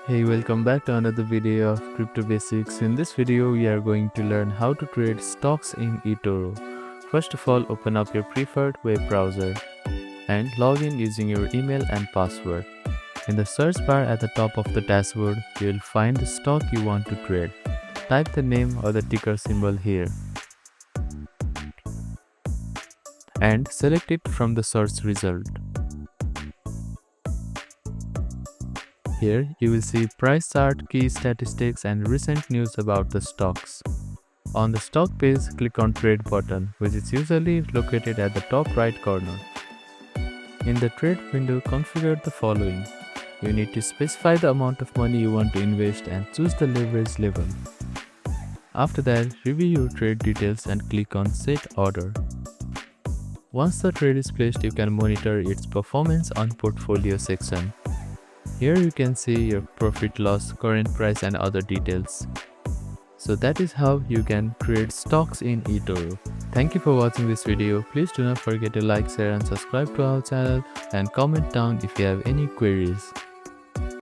Hey, welcome back to another video of Crypto Basics. In this video, we are going to learn how to trade stocks in eToro. First of all, open up your preferred web browser and log in using your email and password. In the search bar at the top of the dashboard, you will find the stock you want to trade. Type the name or the ticker symbol here and select it from the search result. Here, you will see price chart, key statistics, and recent news about the stocks. On the stock page, click on Trade button, which is usually located at the top right corner. In the trade window, configure the following. You need to specify the amount of money you want to invest and choose the leverage level. After that, review your trade details and click on Set Order. Once the trade is placed, you can monitor its performance on Portfolio section. Here you can see your profit loss, current price, and other details. So that is how you can trade stocks in eToro. Thank you for watching this video. Please do not forget to like, share and subscribe to our channel and comment down if you have any queries.